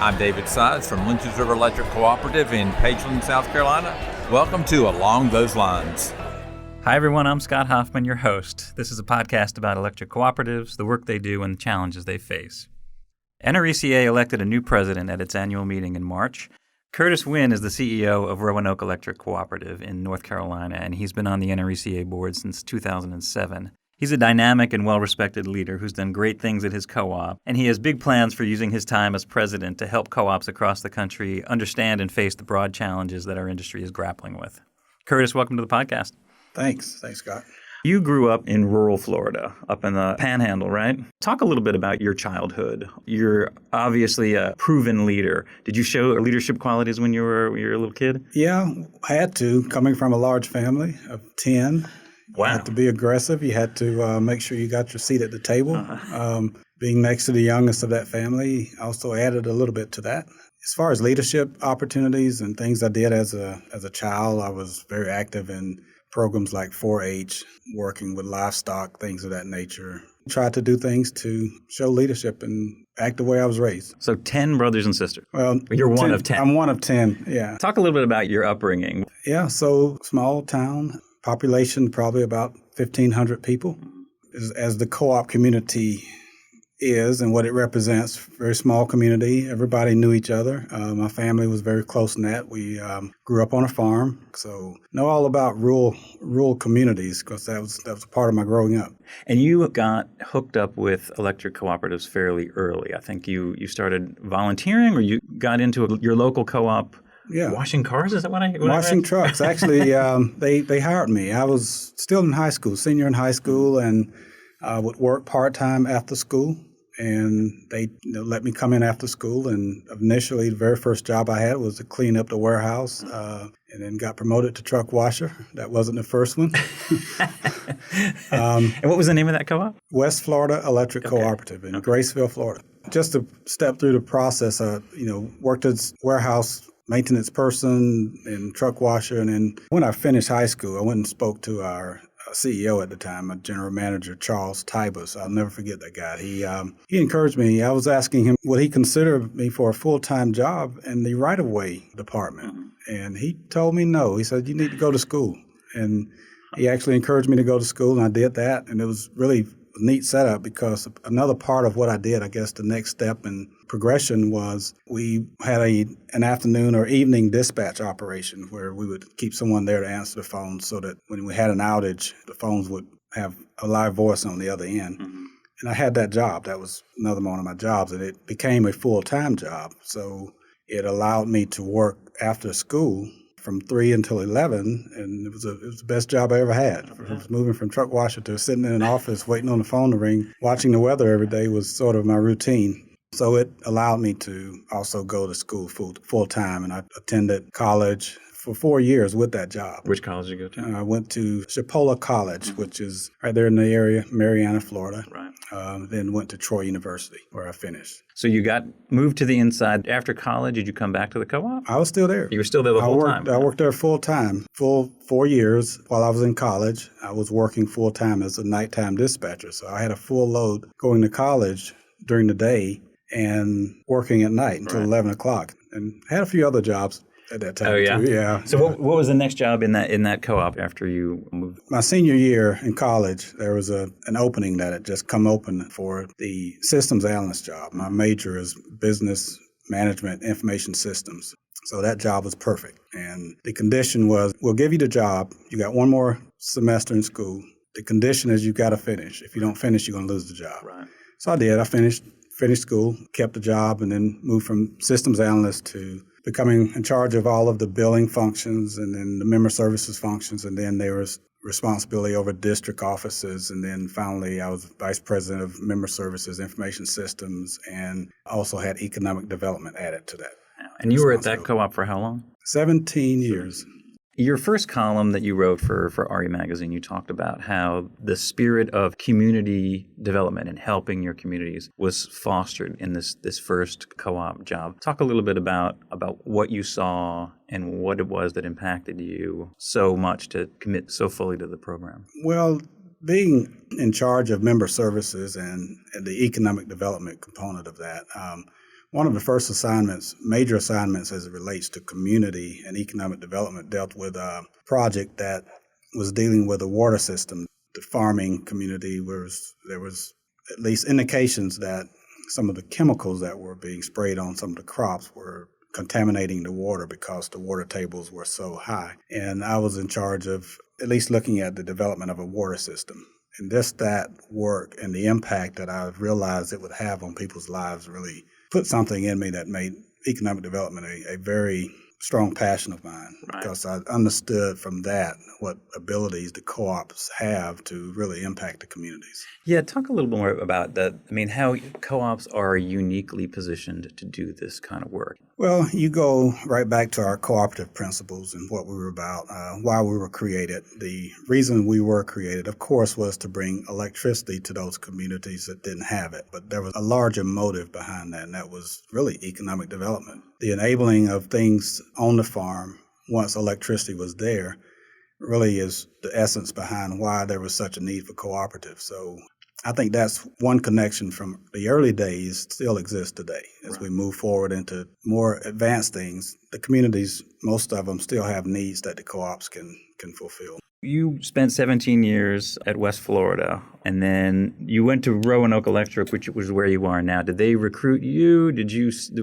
I'm David Sides from Lynch's River Electric Cooperative in Pageland, South Carolina. Welcome to Along Those Lines. Hi, everyone. I'm Scott Hoffman, your host. This is a podcast about electric cooperatives, the work they do, and the challenges they face. NRECA elected a new president at its annual meeting in March. Curtis Wynn is the CEO of Roanoke Electric Cooperative in North Carolina, and he's been on the NRECA board since 2007. He's a dynamic and well-respected leader who's done great things at his co-op, and he has big plans for using his time as president to help co-ops across the country understand and face the broad challenges that our industry is grappling with. Curtis, welcome to the podcast. Thanks, Scott. You grew up in rural Florida, up in the Panhandle, right? Talk a little bit about your childhood. You're obviously a proven leader. Did you show leadership qualities when you were a little kid? Yeah, I had to. Coming from a large family of 10, wow. You had to be aggressive. You had to make sure you got your seat at the table. Being next to the youngest of that family also added a little bit to that. As far as leadership opportunities and things I did as a child, I was very active in programs like 4-H, working with livestock, things of that nature. Tried to do things to show leadership and act the way I was raised. So 10 brothers and sisters. Well, you're one of 10. I'm one of 10, yeah. Talk a little bit about your upbringing. Yeah, so small town, population probably about 1,500 people. As the co-op community is and what it represents, very small community. Everybody knew each other. My family was very close-knit. We grew up on a farm, so know all about rural communities because that was a part of my growing up. And you got hooked up with electric cooperatives fairly early. I think you started volunteering, or you got into your local co-op. Yeah. Washing cars? Is that what I Washing read? Trucks. Actually, they hired me. I was still in high school, senior in high school, and would work part-time after school. And they let me come in after school. And initially, the very first job I had was to clean up the warehouse, and then got promoted to truck washer. That wasn't the first one. And what was the name of that co-op? West Florida Electric Cooperative in Graceville, Florida. Just to step through the process, worked as warehouse maintenance person and truck washer. And then when I finished high school, I went and spoke to our CEO at the time, a general manager, Charles Tybus. I'll never forget that guy. He encouraged me. I was asking him, would he consider me for a full-time job in the right-of-way department? And he told me no. He said, you need to go to school. And he actually encouraged me to go to school, and I did that. And it was really a neat setup because another part of what I did, I guess the next step in progression was we had an afternoon or evening dispatch operation where we would keep someone there to answer the phone so that when we had an outage, the phones would have a live voice on the other end. Mm-hmm. And I had that job. That was another one of my jobs, and it became a full-time job. So it allowed me to work after school from 3 until 11, and it was the best job I ever had. I was moving from truck washer to sitting in an office waiting on the phone to ring. Watching the weather every day was sort of my routine. So it allowed me to also go to school full time, and I attended college for 4 years with that job. Which college did you go to? I went to Chipola College, which is right there in the area, Marianna, Florida. Right. Then went to Troy University, where I finished. So you got moved to the inside after college. Did you come back to the co-op? I was still there. You were still there the whole time? I worked there full time, full 4 years. While I was in college, I was working full time as a nighttime dispatcher. So I had a full load going to college during the day and working at night until 11 o'clock. And had a few other jobs at that time. Oh, yeah? Too. Yeah. So what was the next job in that co-op after you moved? My senior year in college, there was an opening that had just come open for the systems analyst job. My major is business management information systems. So that job was perfect. And the condition was, we'll give you the job. You got one more semester in school. The condition is you got to finish. If you don't finish, you're going to lose the job. Right. So I did. I finished school, kept the job, and then moved from systems analyst to becoming in charge of all of the billing functions and then the member services functions. And then there was responsibility over district offices. And then finally, I was vice president of member services, information systems, and also had economic development added to that. And you were at that co-op for how long? 17 years. Your first column that you wrote for RE Magazine, you talked about how the spirit of community development and helping your communities was fostered in this first co-op job. Talk a little bit about what you saw and what it was that impacted you so much to commit so fully to the program. Well, being in charge of member services and the economic development component of that, One of the first assignments, major assignments as it relates to community and economic development, dealt with a project that was dealing with the water system. The farming community there was at least indications that some of the chemicals that were being sprayed on some of the crops were contaminating the water because the water tables were so high. And I was in charge of at least looking at the development of a water system. And just that work and the impact that I realized it would have on people's lives really put something in me that made economic development a very strong passion of mine, because I understood from that what abilities the co-ops have to really impact the communities. Yeah, talk a little more about that. I mean, how co-ops are uniquely positioned to do this kind of work. Well, you go right back to our cooperative principles and what we were about, why we were created. The reason we were created, of course, was to bring electricity to those communities that didn't have it. But there was a larger motive behind that, and that was really economic development. The enabling of things on the farm once electricity was there really is the essence behind why there was such a need for cooperatives. So I think that's one connection from the early days still exists today. As we move forward into more advanced things, the communities, most of them still have needs that the co-ops can fulfill. You spent 17 years at West Florida, and then you went to Roanoke Electric, which was where you are now. Did they recruit you?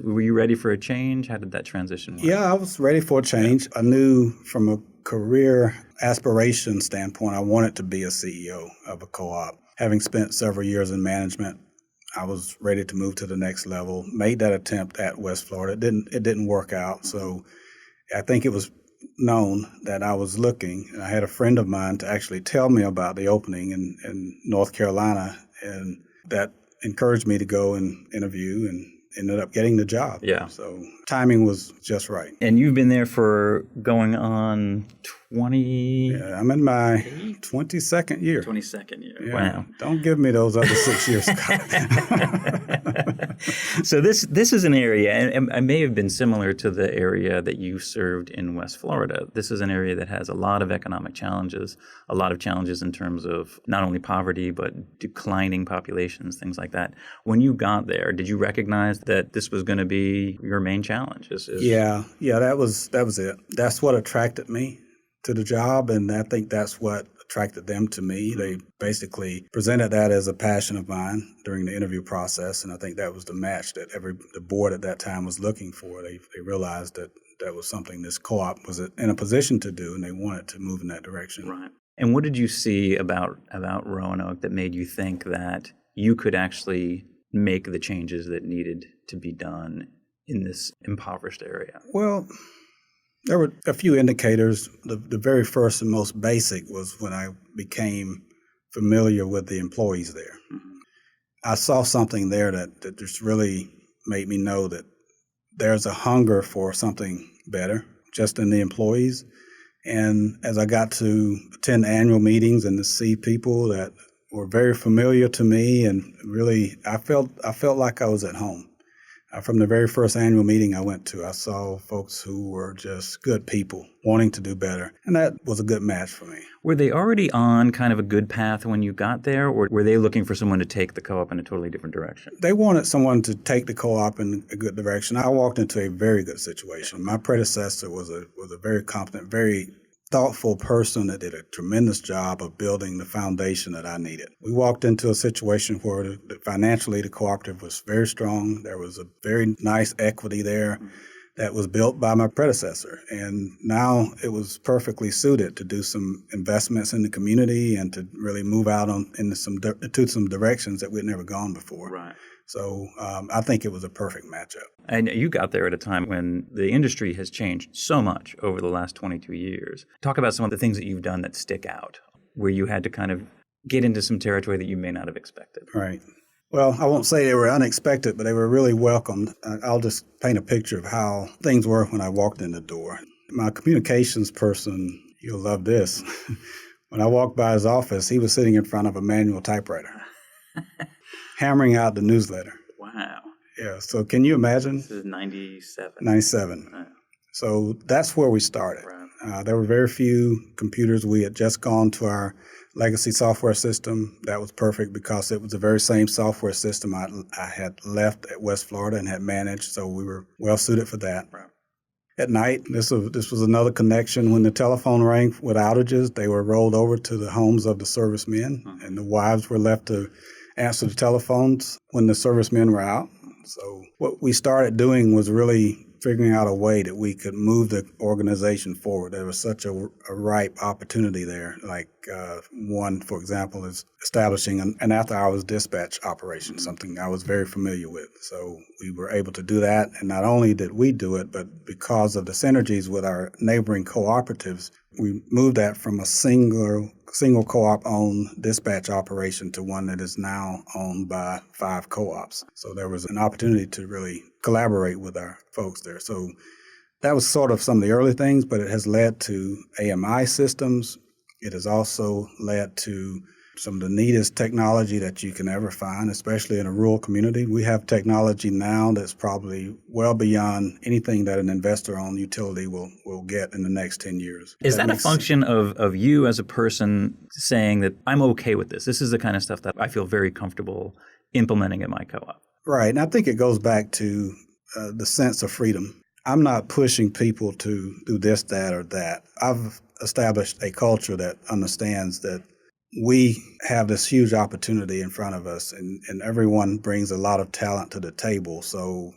Were you ready for a change? How did that transition work? Yeah, I was ready for a change. I knew from a career aspiration standpoint, I wanted to be a CEO of a co-op. Having spent several years in management, I was ready to move to the next level. Made that attempt at West Florida. It didn't work out. So I think it was known that I was looking, and I had a friend of mine to actually tell me about the opening in North Carolina, and that encouraged me to go and interview and ended up getting the job. Yeah. So timing was just right. And you've been there for going on 20... Yeah, I'm in my 22nd year. 22nd year. Yeah. Wow. Don't give me those other 6 years, Scott. So this is an area, and it may have been similar to the area that you served in West Florida. This is an area that has a lot of economic challenges, a lot of challenges in terms of not only poverty, but declining populations, things like that. When you got there, did you recognize that this was going to be your main challenge? Yeah, that was it. That's what attracted me to the job, and I think that's what attracted them to me. They basically presented that as a passion of mine during the interview process, and I think that was the match that the board at that time was looking for. They realized that was something this co-op was in a position to do, and they wanted to move in that direction. Right. And what did you see about Roanoke that made you think that you could actually make the changes that needed to be done in this impoverished area? Well, there were a few indicators. The very first and most basic was when I became familiar with the employees there. Mm-hmm. I saw something there that just really made me know that there's a hunger for something better just in the employees. And as I got to attend annual meetings and to see people that were very familiar to me, and really I felt like I was at home. From the very first annual meeting I went to, I saw folks who were just good people wanting to do better, and that was a good match for me. Were they already on kind of a good path when you got there, or were they looking for someone to take the co-op in a totally different direction? They wanted someone to take the co-op in a good direction. I walked into a very good situation. My predecessor was a very competent, very thoughtful person that did a tremendous job of building the foundation that I needed. We walked into a situation where financially the cooperative was very strong. There was a very nice equity there that was built by my predecessor. And now it was perfectly suited to do some investments in the community and to really move out into some directions that we'd never gone before. Right. So I think it was a perfect matchup. And you got there at a time when the industry has changed so much over the last 22 years. Talk about some of the things that you've done that stick out, where you had to kind of get into some territory that you may not have expected. Right. Well, I won't say they were unexpected, but they were really welcomed. I'll just paint a picture of how things were when I walked in the door. My communications person, you'll love this. When I walked by his office, he was sitting in front of a manual typewriter, hammering out the newsletter. Wow. Yeah, so can you imagine? This is 97. 97. Wow. So that's where we started. Right. There were very few computers. We had just gone to our legacy software system. That was perfect because it was the very same software system I had left at West Florida and had managed, so we were well suited for that. Right. At night, this was another connection. When the telephone rang with outages, they were rolled over to the homes of the servicemen, and the wives were left to answer the telephones when the servicemen were out. So what we started doing was really figuring out a way that we could move the organization forward. There was such a ripe opportunity there. Like one, for example, is establishing an after-hours dispatch operation, something I was very familiar with. So we were able to do that, and not only did we do it, but because of the synergies with our neighboring cooperatives, we moved that from a single co-op-owned dispatch operation to one that is now owned by 5 co-ops. So there was an opportunity to really collaborate with our folks there. So that was sort of some of the early things, but it has led to AMI systems. It has also led to some of the neatest technology that you can ever find, especially in a rural community. We have technology now that's probably well beyond anything that an investor-owned utility will get in the next 10 years. Is that a function of you as a person saying that I'm okay with this? This is the kind of stuff that I feel very comfortable implementing in my co-op. Right. And I think it goes back to the sense of freedom. I'm not pushing people to do this, that, or that. I've established a culture that understands that we have this huge opportunity in front of us, and everyone brings a lot of talent to the table. So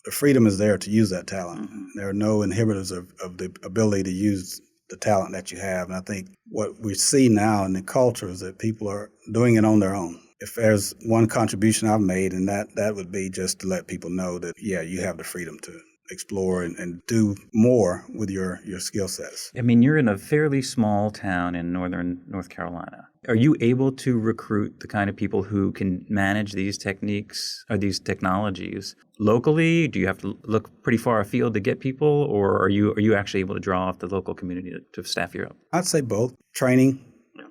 the freedom is there to use that talent. Mm-hmm. There are no inhibitors of the ability to use the talent that you have. And I think what we see now in the culture is that people are doing it on their own. If there's one contribution I've made, and that would be just to let people know that, yeah, you have the freedom to explore and do more with your skill sets. I mean, you're in a fairly small town in northern North Carolina. Are you able to recruit the kind of people who can manage these techniques or these technologies locally? Do you have to look pretty far afield to get people, or are you actually able to draw off the local community to staff you up? I'd say both. Training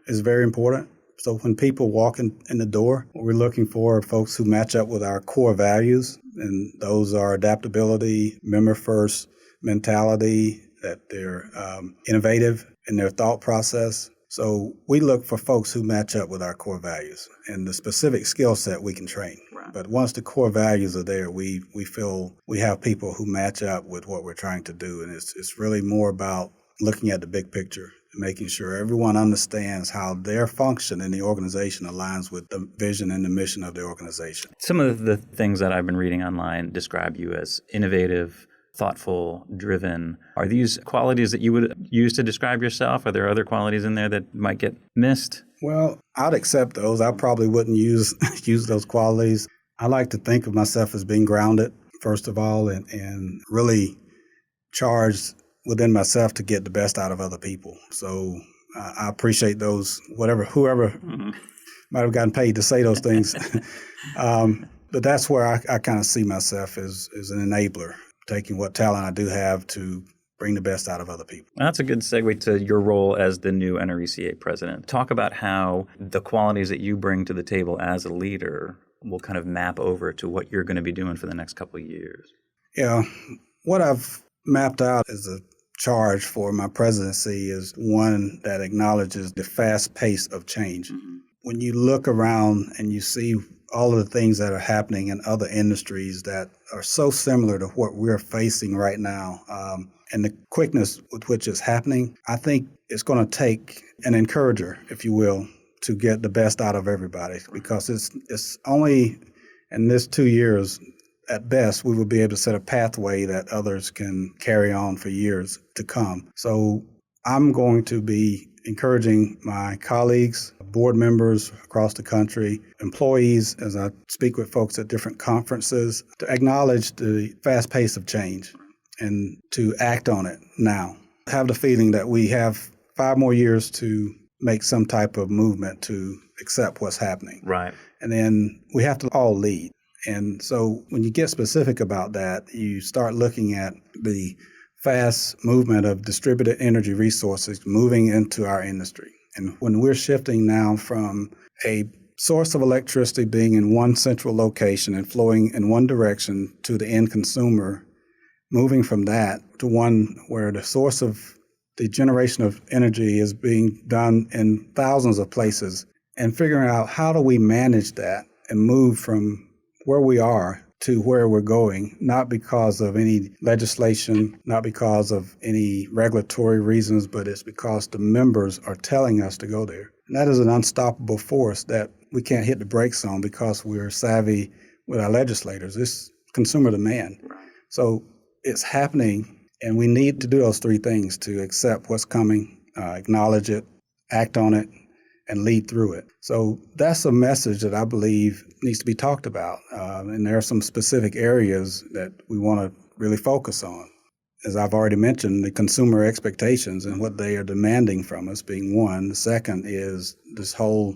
is very important. So when people walk in the door, what we're looking for are folks who match up with our core values, and those are adaptability, member-first mentality, that they're innovative in their thought process. So we look for folks who match up with our core values, and the specific skill set we can train. Right. But once the core values are there, we feel we have people who match up with what we're trying to do, and it's really more about looking at the big picture, making sure everyone understands how their function in the organization aligns with the vision and the mission of the organization. Some of the things that I've been reading online describe you as innovative, thoughtful, driven. Are these qualities that you would use to describe yourself? Are there other qualities in there that might get missed? Well, I'd accept those. I probably wouldn't use those qualities. I like to think of myself as being grounded, first of all, and really charged within myself to get the best out of other people. So I appreciate those, whoever might have gotten paid to say those things. But that's where I kind of see myself as an enabler, taking what talent I do have to bring the best out of other people. That's a good segue to your role as the new NRECA president. Talk about how the qualities that you bring to the table as a leader will kind of map over to what you're going to be doing for the next couple of years. Yeah, what I've mapped out as a charge for my presidency is one that acknowledges the fast pace of change. Mm-hmm. When you look around and you see all of the things that are happening in other industries that are so similar to what we're facing right now, and the quickness with which it's happening, I think it's going to take an encourager, if you will, to get the best out of everybody, because it's only in this 2 years, at best, we will be able to set a pathway that others can carry on for years to come. So I'm going to be encouraging my colleagues, board members across the country, employees, as I speak with folks at different conferences, to acknowledge the fast pace of change and to act on it now. Have the feeling that we have 5 more years to make some type of movement to accept what's happening. Right. And then we have to all lead. And so when you get specific about that, you start looking at the fast movement of distributed energy resources moving into our industry. And when we're shifting now from a source of electricity being in one central location and flowing in one direction to the end consumer, moving from that to one where the source of the generation of energy is being done in thousands of places, and figuring out how do we manage that and move from where we are to where we're going, not because of any legislation, not because of any regulatory reasons, but it's because the members are telling us to go there. And that is an unstoppable force that we can't hit the brakes on because we're savvy with our legislators. It's consumer demand. So it's happening, and we need to do those three things: to accept what's coming, acknowledge it, act on it, and lead through it. So that's a message that I believe needs to be talked about. And there are some specific areas that we want to really focus on. As I've already mentioned, the consumer expectations and what they are demanding from us being one. The second is this whole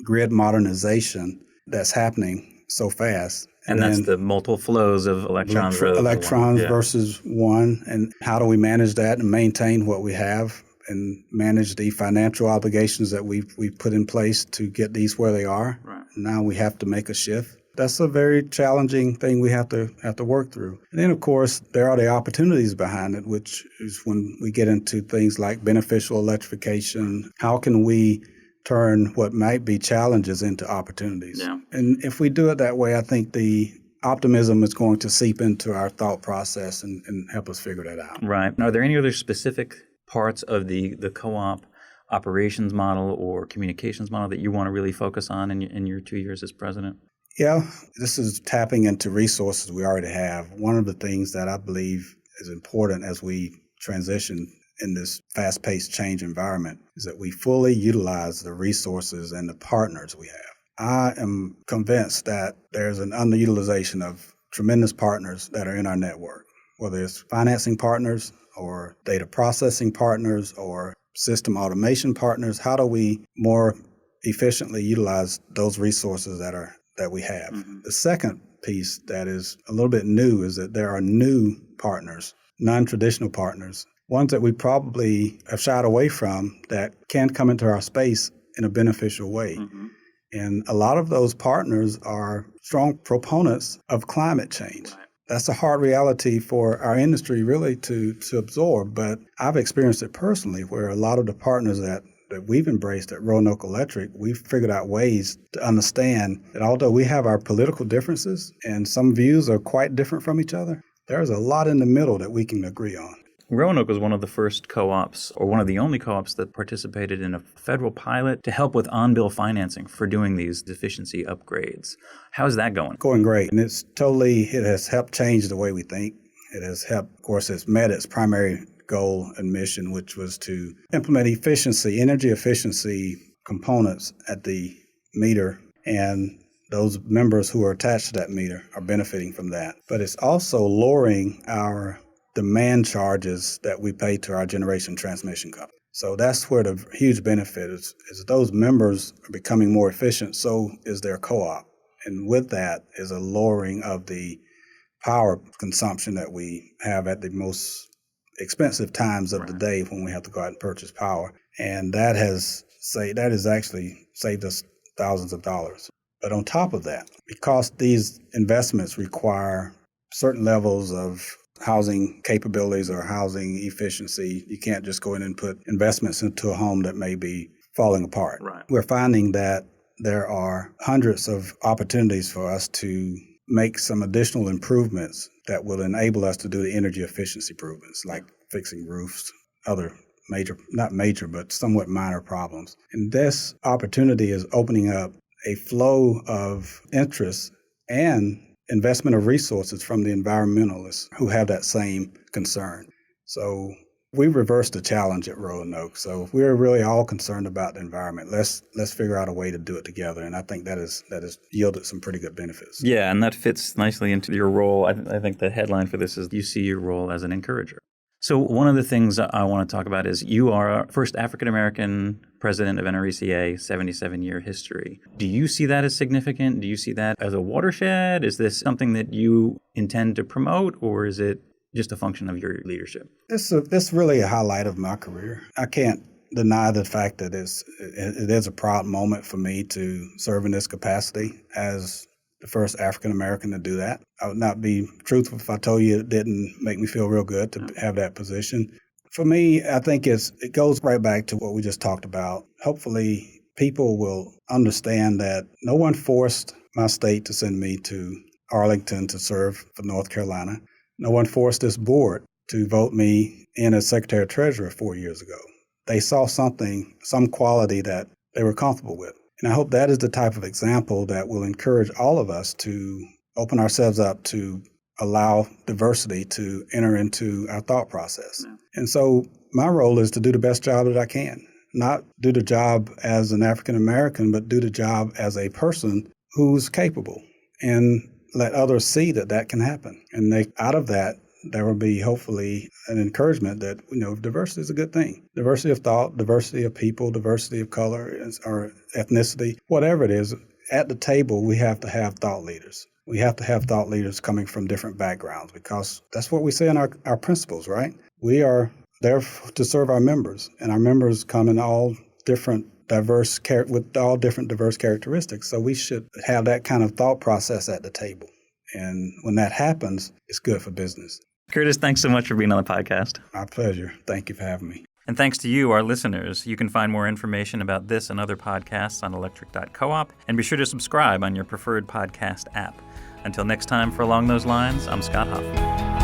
grid modernization that's happening so fast. And that's the multiple flows of electrons. Electrons versus one. And how do we manage that and maintain what we have and manage the financial obligations that we've put in place to get these where they are? Right. Now we have to make a shift. That's a very challenging thing we have to work through. And then, of course, there are the opportunities behind it, which is when we get into things like beneficial electrification. How can we turn what might be challenges into opportunities? Yeah. And if we do it that way, I think the optimism is going to seep into our thought process and help us figure that out. Right. Are there any other specific parts of the co-op operations model or communications model that you want to really focus on in your 2 years as president? Yeah, this is tapping into resources we already have. One of the things that I believe is important as we transition in this fast-paced change environment is that we fully utilize the resources and the partners we have. I am convinced that there's an underutilization of tremendous partners that are in our network, whether it's financing partners or data processing partners or system automation partners. How do we more efficiently utilize those resources that we have? Mm-hmm. The second piece that is a little bit new is that there are new partners, non-traditional partners, ones that we probably have shied away from that can come into our space in a beneficial way. Mm-hmm. And a lot of those partners are strong proponents of climate change. Right. That's a hard reality for our industry really to absorb, but I've experienced it personally where a lot of the partners that we've embraced at Roanoke Electric, we've figured out ways to understand that although we have our political differences and some views are quite different from each other, there's a lot in the middle that we can agree on. Roanoke was one of the first co-ops, or one of the only co-ops that participated in a federal pilot to help with on-bill financing for doing these deficiency upgrades. How's that going? Going great. And it has helped change the way we think. It has helped, of course, it's met its primary goal and mission, which was to implement energy efficiency components at the meter, and those members who are attached to that meter are benefiting from that. But it's also lowering our demand charges that we pay to our generation transmission company. So that's where the huge benefit is those members are becoming more efficient, so is their co-op. And with that is a lowering of the power consumption that we have at the most expensive times of the day when we have to go out and purchase power. And that has actually saved us thousands of dollars. But on top of that, because these investments require certain levels of housing capabilities or housing efficiency, you can't just go in and put investments into a home that may be falling apart. Right. We're finding that there are hundreds of opportunities for us to make some additional improvements that will enable us to do the energy efficiency improvements, like fixing roofs, other not major, but somewhat minor problems. And this opportunity is opening up a flow of interest and investment of resources from the environmentalists who have that same concern. So we reversed the challenge at Roanoke. So we're really all concerned about the environment. Let's figure out a way to do it together. And I think that has yielded some pretty good benefits. Yeah, and that fits nicely into your role. I think the headline for this is you see your role as an encourager. So one of the things I want to talk about is you are our first African-American president of NRECA, 77-year history. Do you see that as significant? Do you see that as a watershed? Is this something that you intend to promote, or is it just a function of your leadership? It's really a highlight of my career. I can't deny the fact that it is a proud moment for me to serve in this capacity as the first African-American to do that. I would not be truthful if I told you it didn't make me feel real good to have that position. For me, I think it goes right back to what we just talked about. Hopefully, people will understand that no one forced my state to send me to Arlington to serve for North Carolina. No one forced this board to vote me in as Secretary of Treasury 4 years ago. They saw something, some quality that they were comfortable with. And I hope that is the type of example that will encourage all of us to open ourselves up to allow diversity to enter into our thought process. Yeah. And so my role is to do the best job that I can, not do the job as an African American, but do the job as a person who's capable and let others see that that can happen. And out of that, there will be hopefully an encouragement that, diversity is a good thing. Diversity of thought, diversity of people, diversity of color or ethnicity, whatever it is, at the table, we have to have thought leaders. We have to have thought leaders coming from different backgrounds because that's what we say in our principles, right? We are there to serve our members, and our members come in all different diverse characteristics. So we should have that kind of thought process at the table. And when that happens, it's good for business. Curtis, thanks so much for being on the podcast. My pleasure. Thank you for having me. And thanks to you, our listeners. You can find more information about this and other podcasts on electric.coop, and be sure to subscribe on your preferred podcast app. Until next time for Along Those Lines, I'm Scott Hoffman.